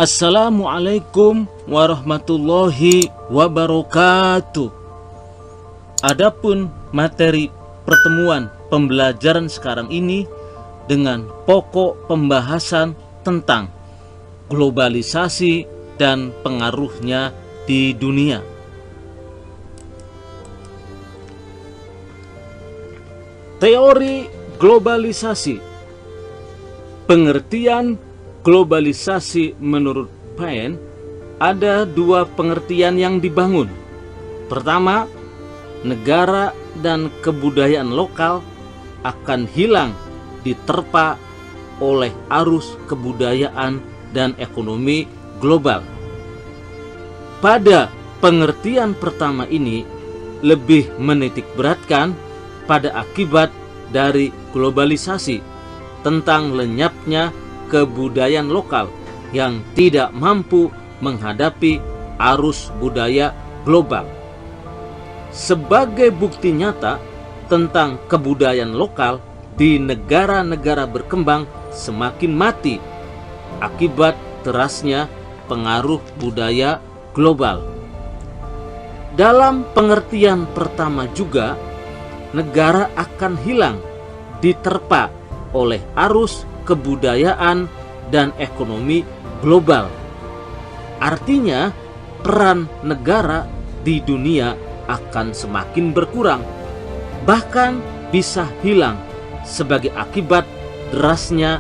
Assalamualaikum warahmatullahi wabarakatuh. Adapun materi pertemuan pembelajaran sekarang ini dengan pokok pembahasan tentang globalisasi dan pengaruhnya di dunia. Teori globalisasi. Pengertian globalisasi menurut Paine ada dua pengertian yang dibangun. Pertama, negara dan kebudayaan lokal akan hilang diterpa oleh arus kebudayaan dan ekonomi global. Pada pengertian pertama ini lebih menitikberatkan pada akibat dari globalisasi tentang lenyapnya kebudayaan lokal yang tidak mampu menghadapi arus budaya global. Sebagai bukti nyata tentang kebudayaan lokal di negara-negara berkembang semakin mati akibat derasnya pengaruh budaya global. Dalam pengertian pertama juga, negara akan hilang diterpa oleh arus kebudayaan dan ekonomi global. Artinya, peran negara di dunia akan semakin berkurang, bahkan bisa hilang sebagai akibat derasnya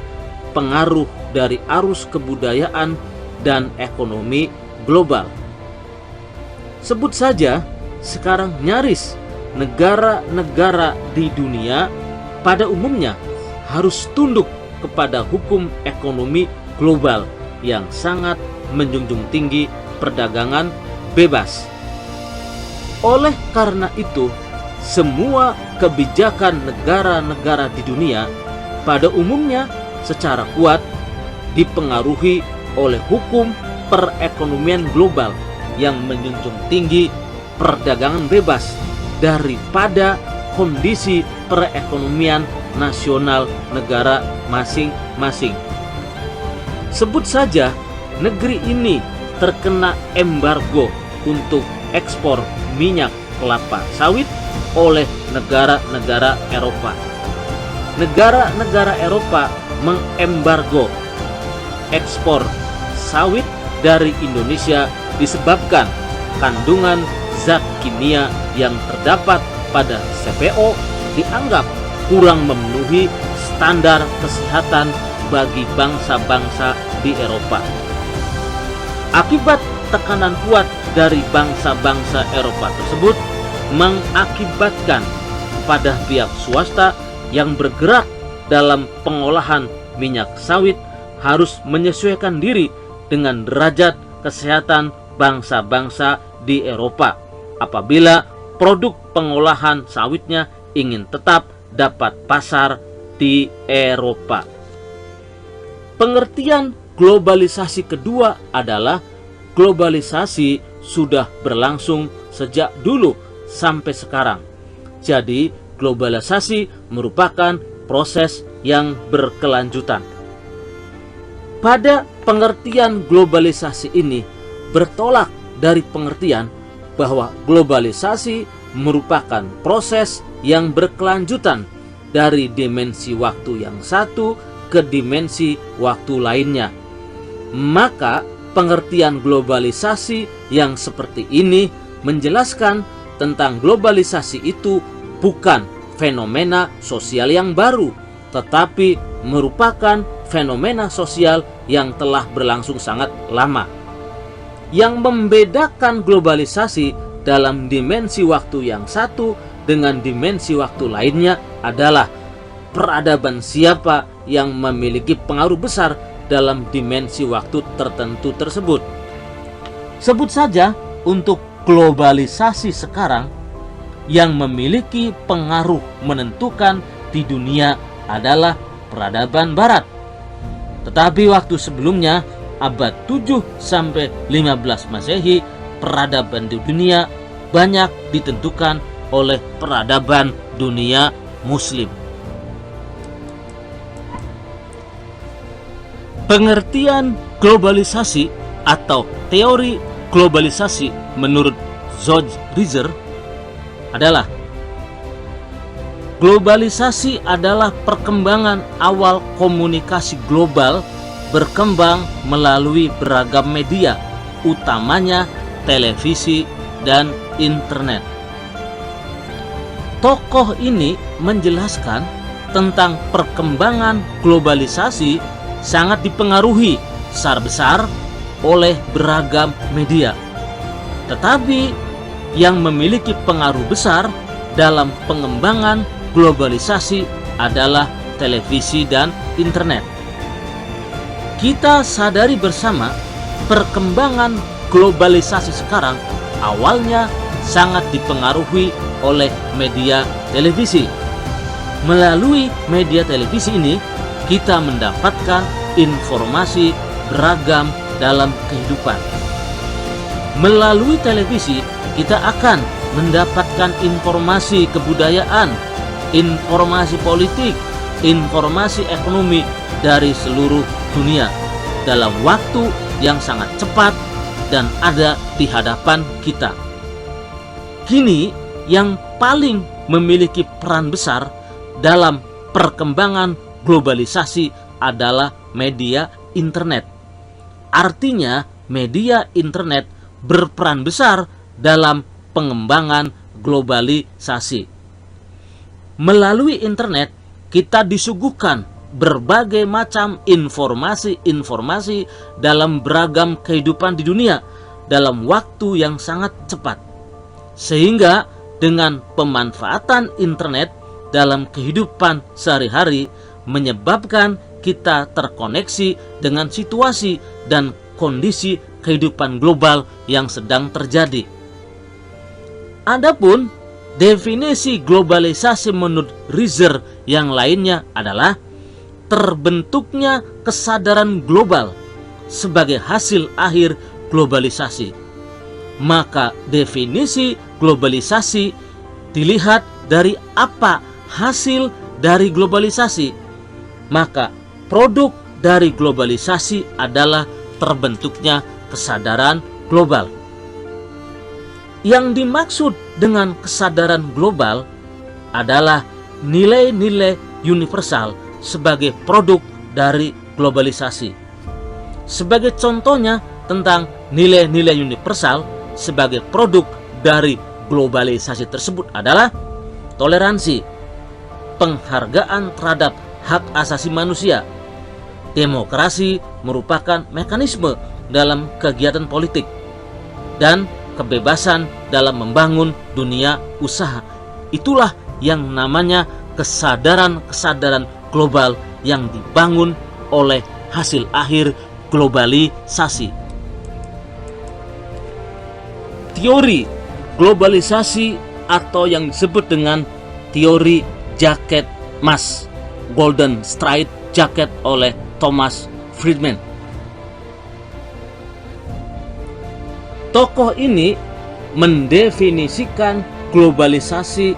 pengaruh dari arus kebudayaan dan ekonomi global. Sebut saja, sekarang nyaris negara-negara di dunia pada umumnya harus tunduk kepada hukum ekonomi global yang sangat menjunjung tinggi perdagangan bebas. Oleh karena itu, semua kebijakan negara-negara di dunia pada umumnya secara kuat dipengaruhi oleh hukum perekonomian global yang menjunjung tinggi perdagangan bebas daripada kondisi perekonomian nasional negara masing-masing. Sebut saja negeri ini terkena embargo untuk ekspor minyak kelapa sawit oleh negara-negara Eropa. Negara-negara Eropa mengembargo ekspor sawit dari Indonesia disebabkan kandungan zat kimia yang terdapat pada CPO dianggap kurang memenuhi standar kesehatan bagi bangsa-bangsa di Eropa. Akibat tekanan kuat dari bangsa-bangsa Eropa tersebut mengakibatkan pada pihak swasta yang bergerak dalam pengolahan minyak sawit harus menyesuaikan diri dengan derajat kesehatan bangsa-bangsa di Eropa apabila produk pengolahan sawitnya ingin tetap dapat pasar di Eropa. Pengertian globalisasi kedua adalah globalisasi sudah berlangsung sejak dulu sampai sekarang. Jadi, globalisasi merupakan proses yang berkelanjutan. Pada pengertian globalisasi ini bertolak dari pengertian bahwa globalisasi merupakan proses yang berkelanjutan dari dimensi waktu yang satu ke dimensi waktu lainnya. Maka pengertian globalisasi yang seperti ini menjelaskan tentang globalisasi itu bukan fenomena sosial yang baru, tetapi merupakan fenomena sosial yang telah berlangsung sangat lama. Yang membedakan globalisasi dalam dimensi waktu yang satu dengan dimensi waktu lainnya adalah peradaban siapa yang memiliki pengaruh besar dalam dimensi waktu tertentu tersebut. Sebut saja untuk globalisasi sekarang, yang memiliki pengaruh menentukan di dunia adalah peradaban barat. Tetapi waktu sebelumnya, abad 7 sampai 15 Masehi, peradaban di dunia banyak ditentukan oleh peradaban dunia Muslim. Pengertian Globalisasi atau teori globalisasi menurut George Rizer adalah: globalisasi adalah perkembangan awal komunikasi global berkembang melalui beragam media, utamanya televisi dan internet. Tokoh ini menjelaskan tentang perkembangan globalisasi sangat dipengaruhi secara besar oleh beragam media. Tetapi yang memiliki pengaruh besar dalam pengembangan globalisasi adalah televisi dan internet. Kita sadari bersama perkembangan globalisasi sekarang awalnya sangat dipengaruhi oleh media televisi. Melalui media televisi ini kita mendapatkan informasi beragam dalam kehidupan. Melalui televisi kita akan mendapatkan informasi kebudayaan, informasi politik, informasi ekonomi dari seluruh dunia dalam waktu yang sangat cepat dan ada di hadapan kita. Kini yang paling memiliki peran besar dalam perkembangan globalisasi adalah media internet. Artinya, media internet berperan besar dalam pengembangan globalisasi. Melalui internet, kita disuguhkan berbagai macam informasi-informasi dalam beragam kehidupan di dunia dalam waktu yang sangat cepat. Sehingga dengan pemanfaatan internet dalam kehidupan sehari-hari menyebabkan kita terkoneksi dengan situasi dan kondisi kehidupan global yang sedang terjadi. Adapun definisi globalisasi menurut Rizer yang lainnya adalah terbentuknya kesadaran global sebagai hasil akhir globalisasi. Maka definisi globalisasi dilihat dari apa hasil dari globalisasi. Maka produk dari globalisasi adalah terbentuknya kesadaran global. Yang dimaksud dengan kesadaran global adalah nilai-nilai universal sebagai produk dari globalisasi. Sebagai contohnya tentang nilai-nilai universal sebagai produk dari globalisasi tersebut adalah toleransi, penghargaan terhadap hak asasi manusia. Demokrasi merupakan mekanisme dalam kegiatan politik dan kebebasan dalam membangun dunia usaha. Itulah yang namanya kesadaran-kesadaran global yang dibangun oleh hasil akhir globalisasi. Teori globalisasi atau yang disebut dengan teori jaket emas, Golden Straight Jacket oleh Thomas Friedman. Tokoh ini mendefinisikan globalisasi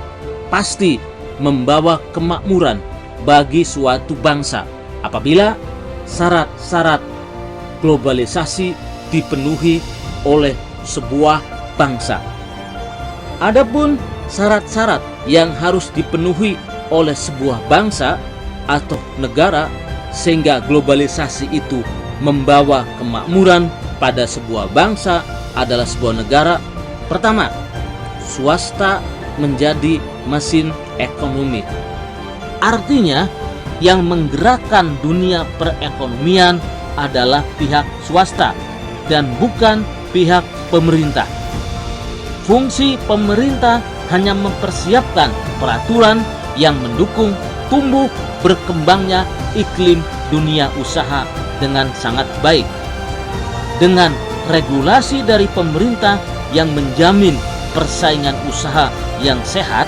pasti membawa kemakmuran bagi suatu bangsa apabila syarat-syarat globalisasi dipenuhi oleh sebuah bangsa. Adapun syarat-syarat yang harus dipenuhi oleh sebuah bangsa atau negara sehingga globalisasi itu membawa kemakmuran pada sebuah bangsa adalah sebuah negara. Pertama, swasta menjadi mesin ekonomi. Artinya yang menggerakkan dunia perekonomian adalah pihak swasta dan bukan pihak pemerintah. Fungsi pemerintah hanya mempersiapkan peraturan yang mendukung tumbuh berkembangnya iklim dunia usaha dengan sangat baik. Dengan regulasi dari pemerintah yang menjamin persaingan usaha yang sehat,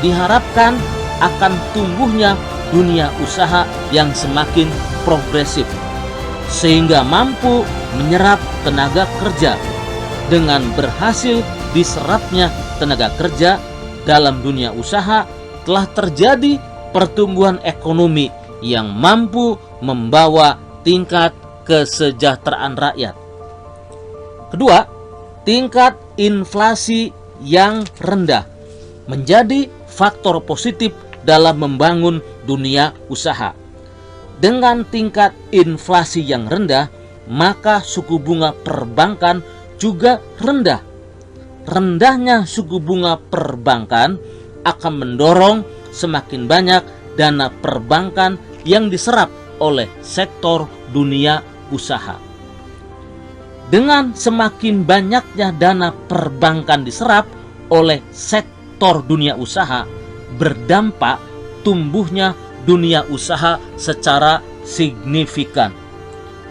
diharapkan akan tumbuhnya dunia usaha yang semakin progresif, sehingga mampu menyerap tenaga kerja. Dengan berhasil diserapnya tenaga kerja dalam dunia usaha, telah terjadi pertumbuhan ekonomi yang mampu membawa tingkat kesejahteraan rakyat. Kedua, tingkat inflasi yang rendah menjadi faktor positif dalam membangun dunia usaha. Dengan tingkat inflasi yang rendah, maka suku bunga perbankan juga rendah. Rendahnya suku bunga perbankan akan mendorong semakin banyak dana perbankan yang diserap oleh sektor dunia usaha. Dengan semakin banyaknya dana perbankan diserap oleh sektor dunia usaha, berdampak tumbuhnya dunia usaha secara signifikan.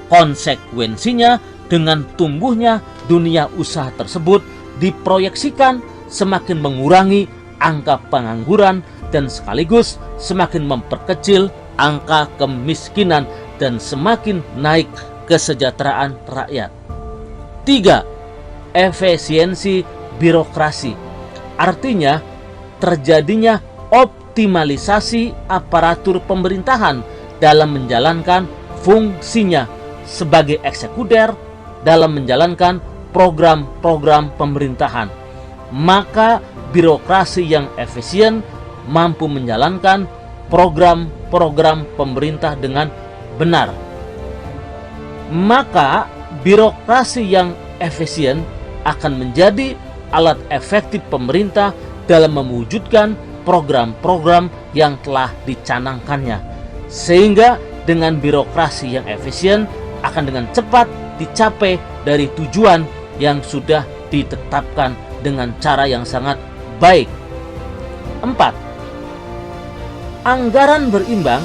Konsekuensinya, dengan tumbuhnya dunia usaha tersebut diproyeksikan semakin mengurangi angka pengangguran dan sekaligus semakin memperkecil angka kemiskinan dan semakin naik kesejahteraan rakyat. 3. Efisiensi birokrasi. Artinya, terjadinya optimalisasi aparatur pemerintahan dalam menjalankan fungsinya sebagai eksekutor dalam menjalankan program-program pemerintahan. Maka birokrasi yang efisien mampu menjalankan program-program pemerintah dengan benar. Maka birokrasi yang efisien akan menjadi alat efektif pemerintah dalam mewujudkan program-program yang telah dicanangkannya. Sehingga dengan birokrasi yang efisien akan dengan cepat dicapai dari tujuan yang sudah ditetapkan dengan cara yang sangat baik. 4. Anggaran berimbang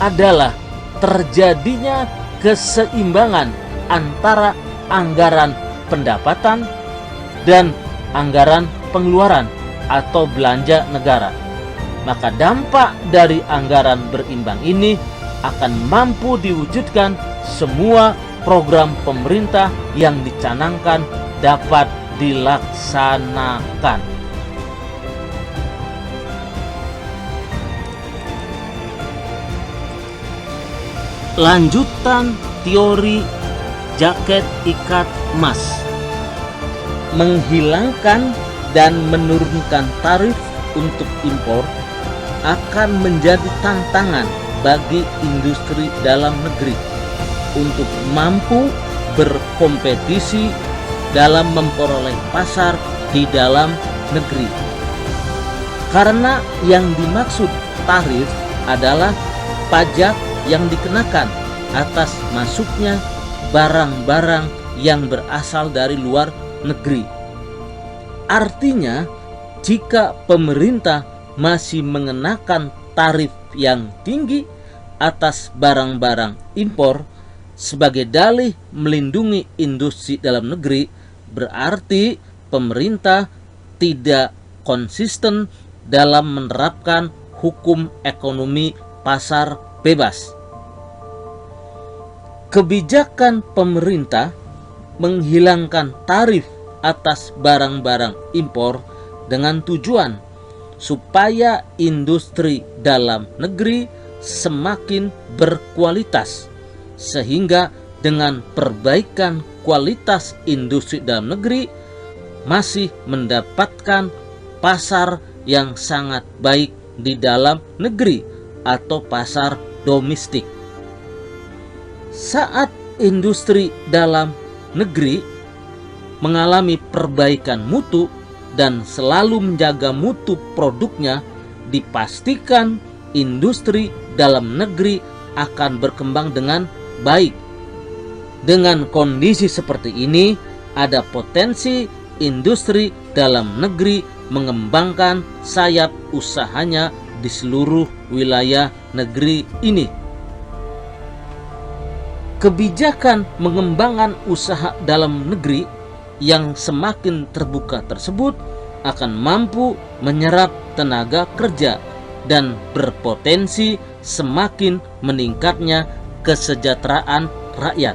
adalah terjadinya keseimbangan antara anggaran pendapatan dan anggaran pengeluaran atau belanja negara. Maka dampak dari anggaran berimbang ini akan mampu diwujudkan semua program pemerintah yang dicanangkan dapat dilaksanakan. Lanjutan teori jaket ikat emas. Menghilangkan dan menurunkan tarif untuk impor akan menjadi tantangan bagi industri dalam negeri untuk mampu berkompetisi dalam memperoleh pasar di dalam negeri. Karena yang dimaksud tarif adalah pajak yang dikenakan atas masuknya barang-barang yang berasal dari luar negeri. Artinya, jika pemerintah masih mengenakan tarif yang tinggi atas barang-barang impor sebagai dalih melindungi industri dalam negeri, berarti pemerintah tidak konsisten dalam menerapkan hukum ekonomi pasar bebas. Kebijakan pemerintah menghilangkan tarif atas barang-barang impor dengan tujuan supaya industri dalam negeri semakin berkualitas, sehingga dengan perbaikan kualitas industri dalam negeri masih mendapatkan pasar yang sangat baik di dalam negeri atau pasar domestik. Saat industri dalam negeri mengalami perbaikan mutu dan selalu menjaga mutu produknya, dipastikan industri dalam negeri akan berkembang dengan baik. Dengan kondisi seperti ini, ada potensi industri dalam negeri mengembangkan sayap usahanya di seluruh wilayah negeri ini. Kebijakan mengembangkan usaha dalam negeri yang semakin terbuka tersebut akan mampu menyerap tenaga kerja dan berpotensi semakin meningkatnya kesejahteraan rakyat.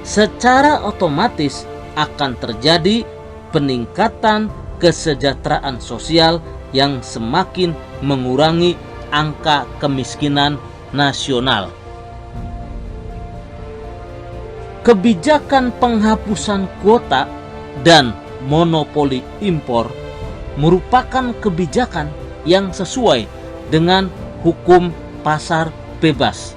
Secara otomatis akan terjadi peningkatan kesejahteraan sosial yang semakin mengurangi angka kemiskinan nasional. Kebijakan penghapusan kuota dan monopoli impor merupakan kebijakan yang sesuai dengan hukum pasar bebas.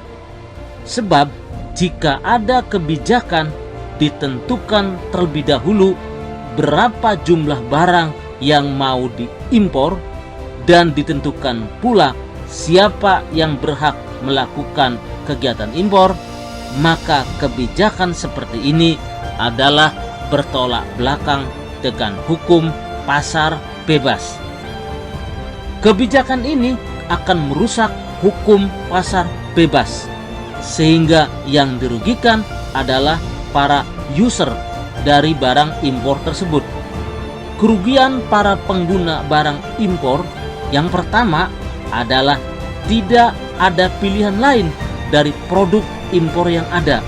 Sebab jika ada kebijakan ditentukan terlebih dahulu berapa jumlah barang yang mau diimpor dan ditentukan pula siapa yang berhak melakukan kegiatan impor, maka kebijakan seperti ini adalah bertolak belakang dengan hukum pasar bebas. Kebijakan ini akan merusak hukum pasar bebas, sehingga yang dirugikan adalah para user dari barang impor tersebut. Kerugian para pengguna barang impor yang pertama adalah tidak ada pilihan lain dari produk impor yang ada,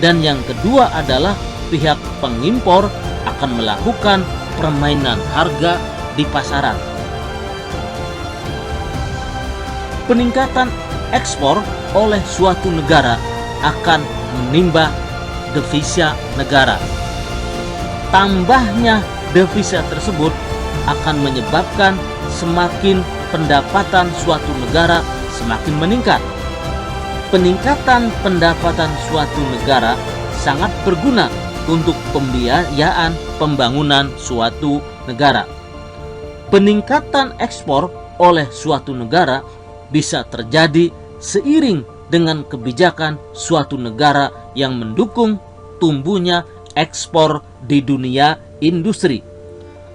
dan yang kedua adalah pihak pengimpor akan melakukan permainan harga di pasaran. Peningkatan ekspor oleh suatu negara akan menimba devisa negara. Tambahnya devisa tersebut akan menyebabkan semakin pendapatan suatu negara semakin meningkat. Peningkatan pendapatan suatu negara sangat berguna untuk pembiayaan pembangunan suatu negara. Peningkatan ekspor oleh suatu negara bisa terjadi seiring dengan kebijakan suatu negara yang mendukung tumbuhnya ekspor di dunia industri.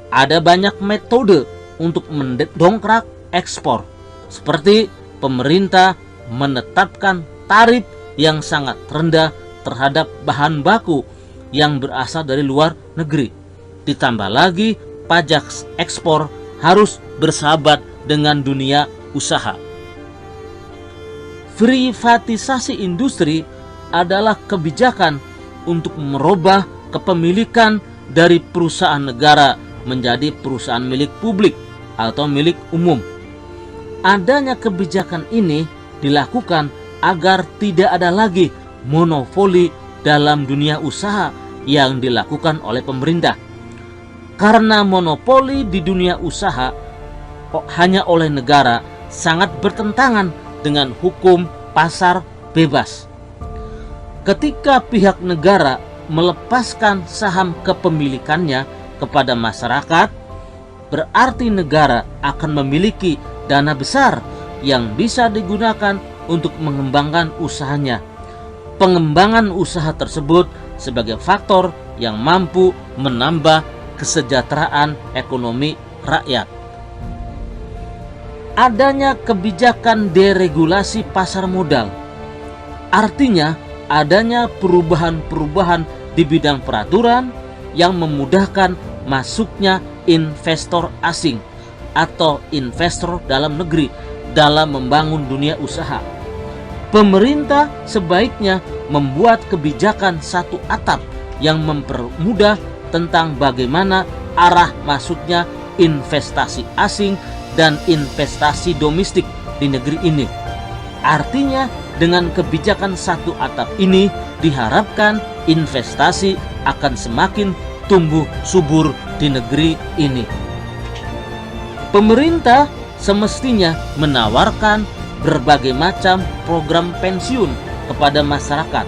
Ada banyak metode untuk mendongkrak ekspor, seperti pemerintah menetapkan tarif yang sangat rendah terhadap bahan baku yang berasal dari luar negeri. Ditambah lagi pajak ekspor harus bersahabat dengan dunia usaha. Privatisasi industri adalah kebijakan untuk merubah kepemilikan dari perusahaan negara menjadi perusahaan milik publik atau milik umum. Adanya kebijakan ini dilakukan agar tidak ada lagi monopoli dalam dunia usaha yang dilakukan oleh pemerintah. Karena monopoli di dunia usaha hanya oleh negara sangat bertentangan dengan hukum pasar bebas. Ketika pihak negara melepaskan saham kepemilikannya kepada masyarakat, berarti negara akan memiliki dana besar yang bisa digunakan untuk mengembangkan usahanya. Pengembangan usaha tersebut sebagai faktor yang mampu menambah kesejahteraan ekonomi rakyat. Adanya kebijakan deregulasi pasar modal, artinya adanya perubahan-perubahan di bidang peraturan yang memudahkan masuknya investor asing atau investor dalam negeri dalam membangun dunia usaha. Pemerintah sebaiknya membuat kebijakan satu atap yang mempermudah tentang bagaimana arah masuknya investasi asing dan investasi domestik di negeri ini. Artinya dengan kebijakan satu atap ini diharapkan investasi akan semakin tumbuh subur di negeri ini. Pemerintah semestinya menawarkan berbagai macam program pensiun kepada masyarakat.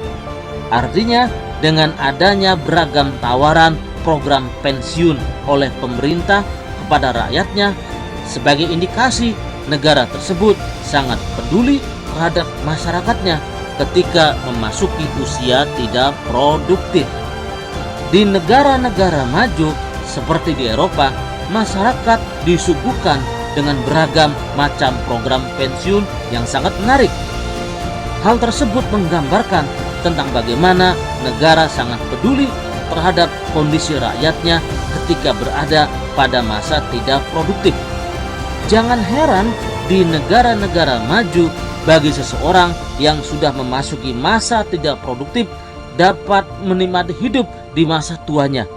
Artinya dengan adanya beragam tawaran program pensiun oleh pemerintah kepada rakyatnya sebagai indikasi negara tersebut sangat peduli terhadap masyarakatnya ketika memasuki usia tidak produktif. Di negara-negara maju seperti di Eropa, masyarakat disuguhkan dengan beragam macam program pensiun yang sangat menarik. Hal tersebut menggambarkan tentang bagaimana negara sangat peduli terhadap kondisi rakyatnya ketika berada pada masa tidak produktif. Jangan heran di negara-negara maju bagi seseorang yang sudah memasuki masa tidak produktif dapat menikmati hidup di masa tuanya.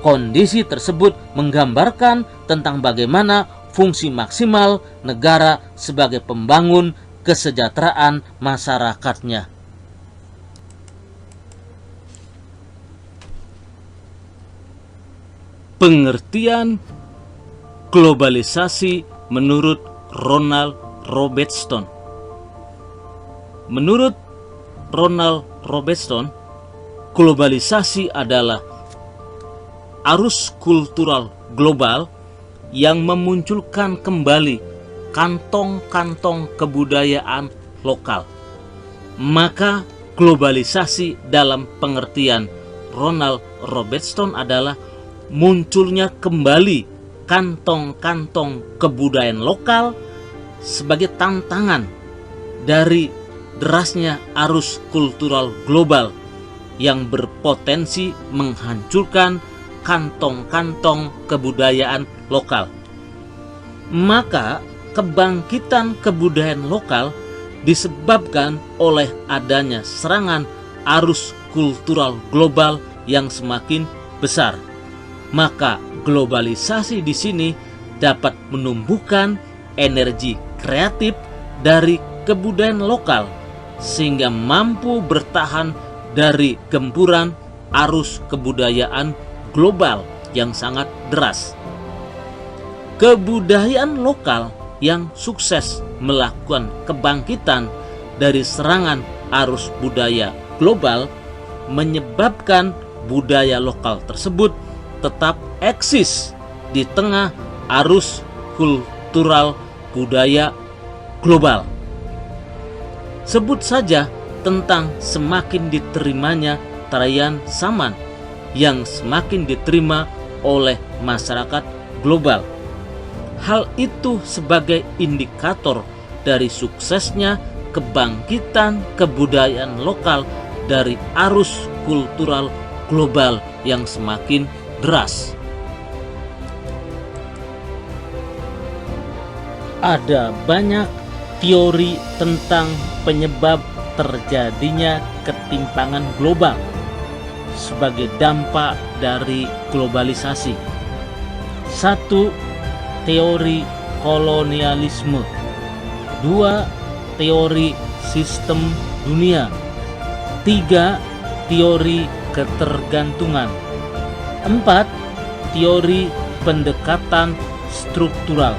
Kondisi tersebut menggambarkan tentang bagaimana fungsi maksimal negara sebagai pembangun kesejahteraan masyarakatnya. Pengertian globalisasi menurut Ronald Robertson. Menurut Ronald Robertson, globalisasi adalah arus kultural global yang memunculkan kembali kantong-kantong kebudayaan lokal. Maka globalisasi dalam pengertian Ronald Robertson adalah munculnya kembali kantong-kantong kebudayaan lokal sebagai tantangan dari derasnya arus kultural global yang berpotensi menghancurkan kantong-kantong kebudayaan lokal. Maka kebangkitan kebudayaan lokal disebabkan oleh adanya serangan arus kultural global yang semakin besar. Maka globalisasi di sini dapat menumbuhkan energi kreatif dari kebudayaan lokal sehingga mampu bertahan dari gempuran arus kebudayaan global yang sangat deras. Kebudayaan lokal yang sukses melakukan kebangkitan dari serangan arus budaya global menyebabkan budaya lokal tersebut tetap eksis di tengah arus kultural budaya global. Sebut saja tentang semakin diterimanya tarian Saman yang semakin diterima oleh masyarakat global. Hal itu sebagai indikator dari suksesnya kebangkitan kebudayaan lokal dari arus kultural global yang semakin deras. Ada banyak teori tentang penyebab terjadinya ketimpangan global sebagai dampak dari globalisasi. 1. Teori kolonialisme. 2. Teori sistem dunia. 3. Teori ketergantungan. 4. Teori pendekatan struktural.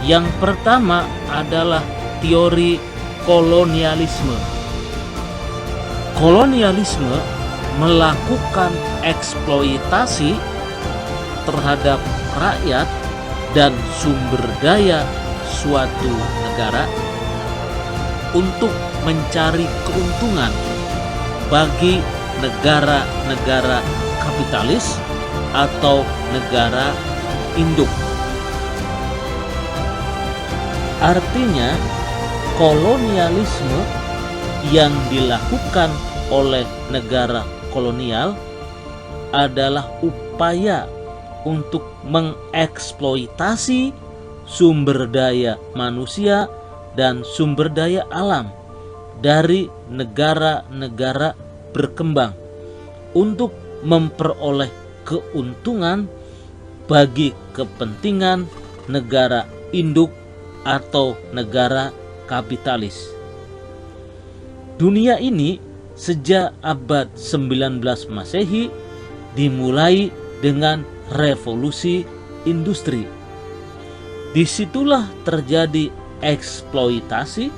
Yang pertama adalah teori kolonialisme. Kolonialisme melakukan eksploitasi terhadap rakyat dan sumber daya suatu negara untuk mencari keuntungan bagi negara-negara kapitalis atau negara induk. Artinya, kolonialisme yang dilakukan oleh negara kolonial adalah upaya untuk mengeksploitasi sumber daya manusia dan sumber daya alam dari negara-negara berkembang untuk memperoleh keuntungan bagi kepentingan negara induk atau negara kapitalis. Dunia ini sejak abad 19 Masehi dimulai dengan revolusi industri. Disitulah terjadi eksploitasi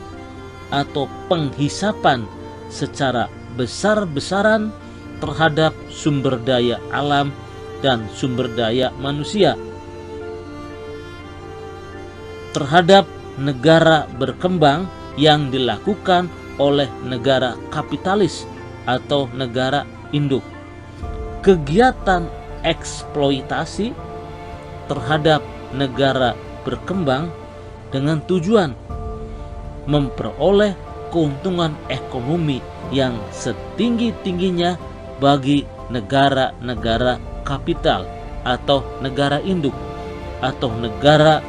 atau penghisapan secara besar-besaran terhadap sumber daya alam dan sumber daya manusia. Terhadap negara berkembang yang dilakukan oleh negara kapitalis atau negara induk. Kegiatan eksploitasi terhadap negara berkembang dengan tujuan memperoleh keuntungan ekonomi yang setinggi-tingginya bagi negara-negara kapital atau negara induk atau negara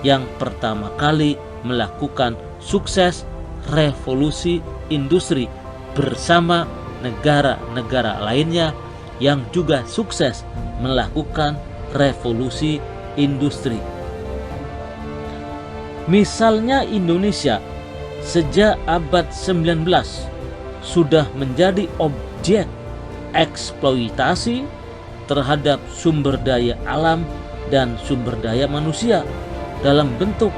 yang pertama kali melakukan sukses revolusi industri bersama negara-negara lainnya yang juga sukses melakukan revolusi industri. Misalnya Indonesia sejak abad 19 sudah menjadi objek eksploitasi terhadap sumber daya alam dan sumber daya manusia dalam bentuk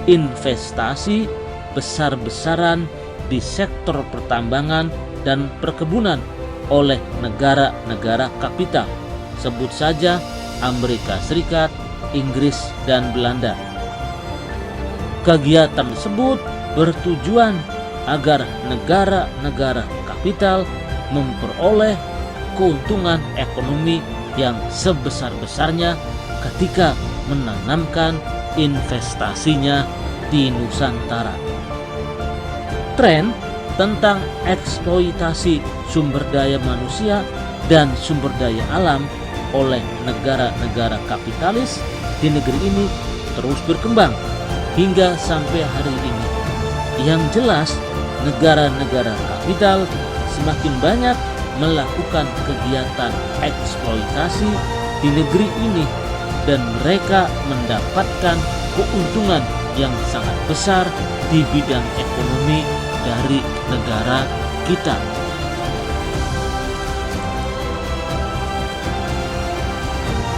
investasi besar-besaran di sektor pertambangan dan perkebunan oleh negara-negara kapital. Sebut saja Amerika Serikat, Inggris, dan Belanda. Kegiatan tersebut bertujuan agar negara-negara kapital memperoleh keuntungan ekonomi yang sebesar-besarnya ketika menanamkan investasinya di Nusantara. Tren tentang eksploitasi sumber daya manusia dan sumber daya alam oleh negara-negara kapitalis di negeri ini terus berkembang hingga sampai hari ini. Yang jelas, negara-negara kapital semakin banyak melakukan kegiatan eksploitasi di negeri ini dan mereka mendapatkan keuntungan yang sangat besar di bidang ekonomi dari negara kita.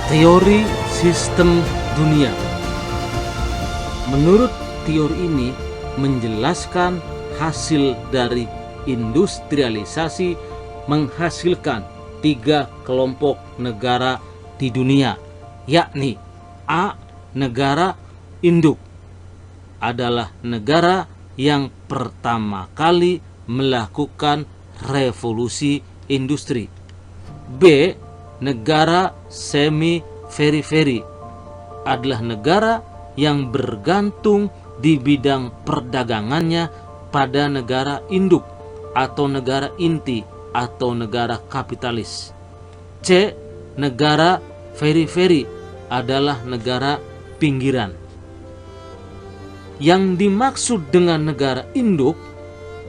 Teori sistem dunia. Menurut teori ini menjelaskan hasil dari industrialisasi menghasilkan 3 kelompok negara di dunia, yakni A. Negara induk adalah negara yang pertama kali melakukan revolusi industri. B. Negara semi-periferi adalah negara yang bergantung di bidang perdagangannya pada negara induk atau negara inti atau negara kapitalis. C. Negara periferi adalah negara pinggiran. Yang dimaksud dengan negara induk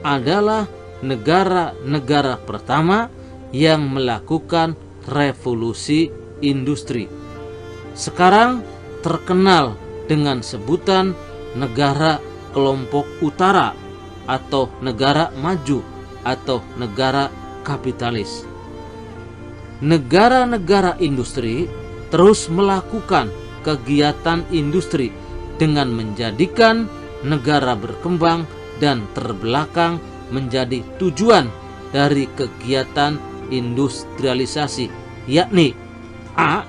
adalah negara-negara pertama yang melakukan revolusi industri. Sekarang terkenal dengan sebutan negara kelompok utara atau negara maju atau negara kapitalis. Negara-negara industri terus melakukan kegiatan industri dengan menjadikan negara berkembang dan terbelakang menjadi tujuan dari kegiatan industrialisasi, yakni A.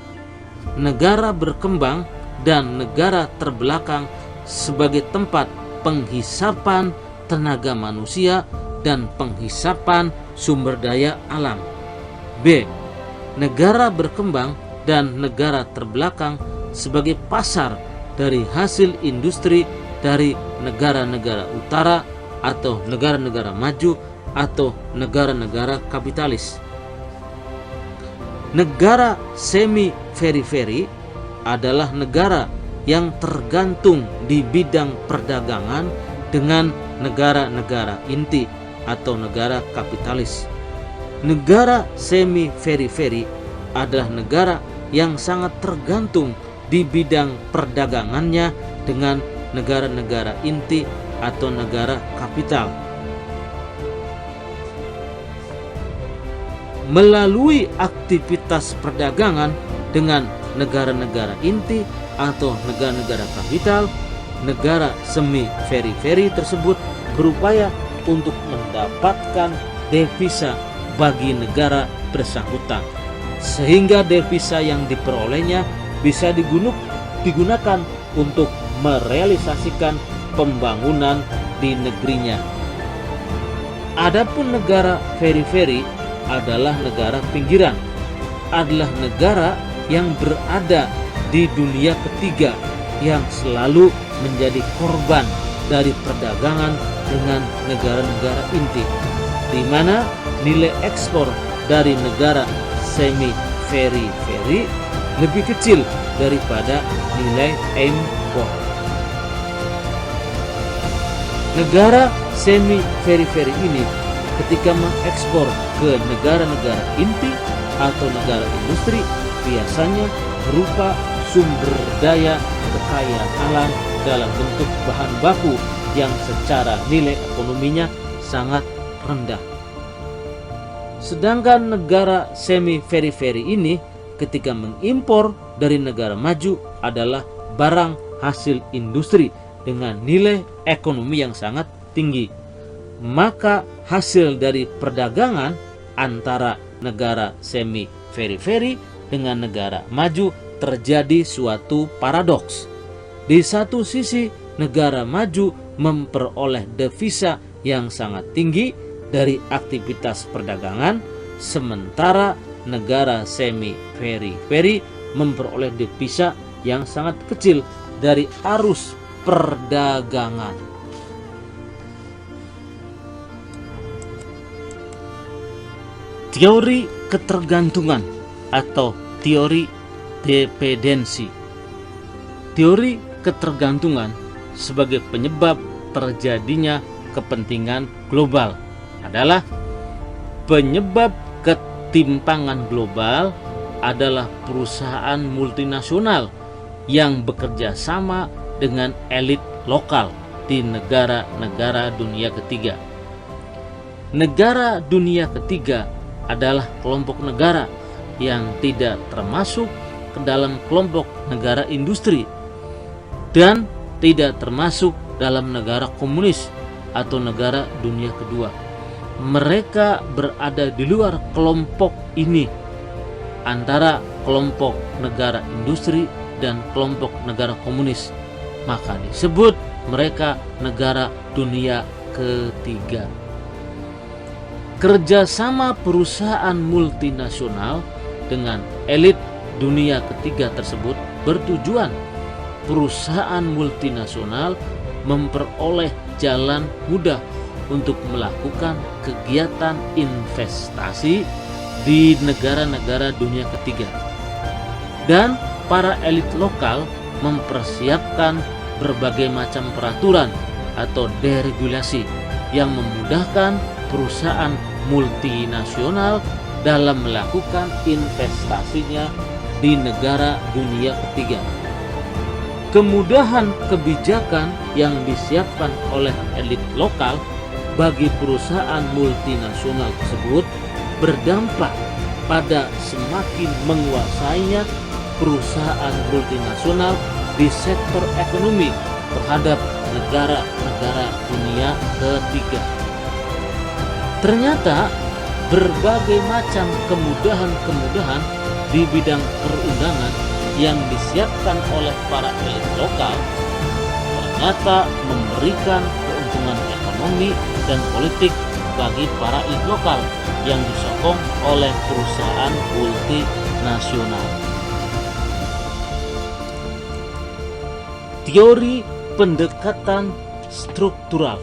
Negara berkembang dan negara terbelakang sebagai tempat penghisapan tenaga manusia dan penghisapan sumber daya alam. B. Negara berkembang dan negara terbelakang sebagai pasar dari hasil industri dari negara-negara utara atau negara-negara maju atau negara-negara kapitalis. Negara semi-periferi adalah negara yang tergantung di bidang perdagangan dengan negara-negara inti atau negara kapitalis. Negara semi-periferi adalah negara yang sangat tergantung di bidang perdagangannya dengan negara-negara inti atau negara kapital. Melalui aktivitas perdagangan dengan negara-negara inti atau negara-negara kapital, negara semi-periferi tersebut berupaya untuk mendapatkan devisa bagi negara bersangkutan, sehingga devisa yang diperolehnya bisa digunakan untuk merealisasikan pembangunan di negerinya. Adapun negara periferi adalah negara pinggiran, adalah negara yang berada di dunia ketiga yang selalu menjadi korban dari perdagangan dengan negara-negara inti, di mana nilai ekspor dari negara semi-periferi lebih kecil daripada nilai impor. Negara semi-periferi ini ketika mengekspor ke negara-negara inti atau negara industri biasanya berupa sumber daya kekayaan alam dalam bentuk bahan baku yang secara nilai ekonominya sangat rendah. Sedangkan negara semi-periferi ini ketika mengimpor dari negara maju adalah barang hasil industri dengan nilai ekonomi yang sangat tinggi, maka hasil dari perdagangan antara negara semi periferi dengan negara maju terjadi suatu paradoks. Di satu sisi, negara maju memperoleh devisa yang sangat tinggi dari aktivitas perdagangan, sementara negara semi periferi memperoleh devisa yang sangat kecil dari arus perdagangan. Teori ketergantungan atau teori dependensi. Teori ketergantungan sebagai penyebab terjadinya kepentingan global adalah penyebab ketimpangan global adalah perusahaan multinasional yang bekerja sama dengan elit lokal di negara-negara dunia ketiga. Negara dunia ketiga adalah kelompok negara yang tidak termasuk ke dalam kelompok negara industri dan tidak termasuk dalam negara komunis atau negara dunia kedua. Mereka berada di luar kelompok ini, antara kelompok negara industri dan kelompok negara komunis, maka disebut mereka negara dunia ketiga. Kerjasama perusahaan multinasional dengan elit dunia ketiga tersebut bertujuan perusahaan multinasional memperoleh jalan mudah untuk melakukan kegiatan investasi di negara-negara dunia ketiga, dan para elit lokal mempersiapkan berbagai macam peraturan atau deregulasi yang memudahkan perusahaan multinasional dalam melakukan investasinya di negara dunia ketiga. Kemudahan kebijakan yang disiapkan oleh elit lokal bagi perusahaan multinasional tersebut berdampak pada semakin menguasainya perusahaan multinasional di sektor ekonomi terhadap negara-negara dunia ketiga. Ternyata berbagai macam kemudahan-kemudahan di bidang perundangan yang disiapkan oleh para elit lokal ternyata memberikan keuntungan ekonomi dan politik bagi para elit lokal yang disokong oleh perusahaan multinasional. Teori pendekatan struktural.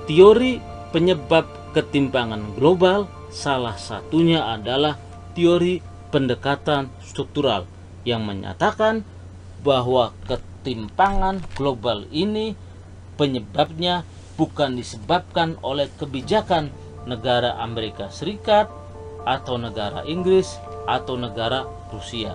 Teori penyebab ketimpangan global salah satunya adalah teori pendekatan struktural yang menyatakan bahwa ketimpangan global ini penyebabnya bukan disebabkan oleh kebijakan negara Amerika Serikat atau negara Inggris atau negara Rusia.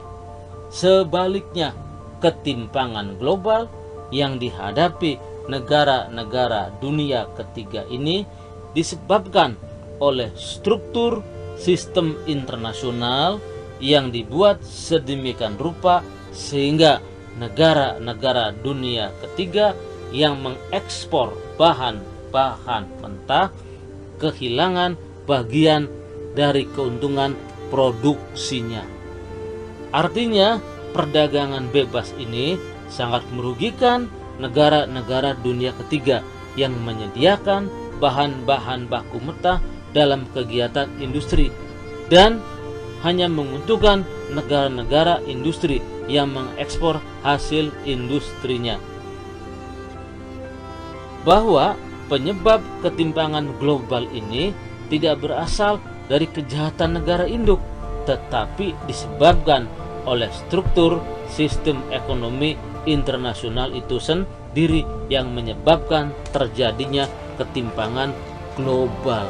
Sebaliknya, ketimpangan global yang dihadapi negara-negara dunia ketiga ini disebabkan oleh struktur sistem internasional yang dibuat sedemikian rupa sehingga negara-negara dunia ketiga yang mengekspor bahan-bahan mentah kehilangan bagian dari keuntungan produksinya. Artinya, perdagangan bebas ini sangat merugikan negara-negara dunia ketiga yang menyediakan bahan-bahan baku mentah dalam kegiatan industri dan hanya menguntungkan negara-negara industri yang mengekspor hasil industrinya. Bahwa penyebab ketimpangan global ini tidak berasal dari kejahatan negara induk, tetapi disebabkan oleh struktur sistem ekonomi internasional itu sendiri yang menyebabkan terjadinya ketimpangan global.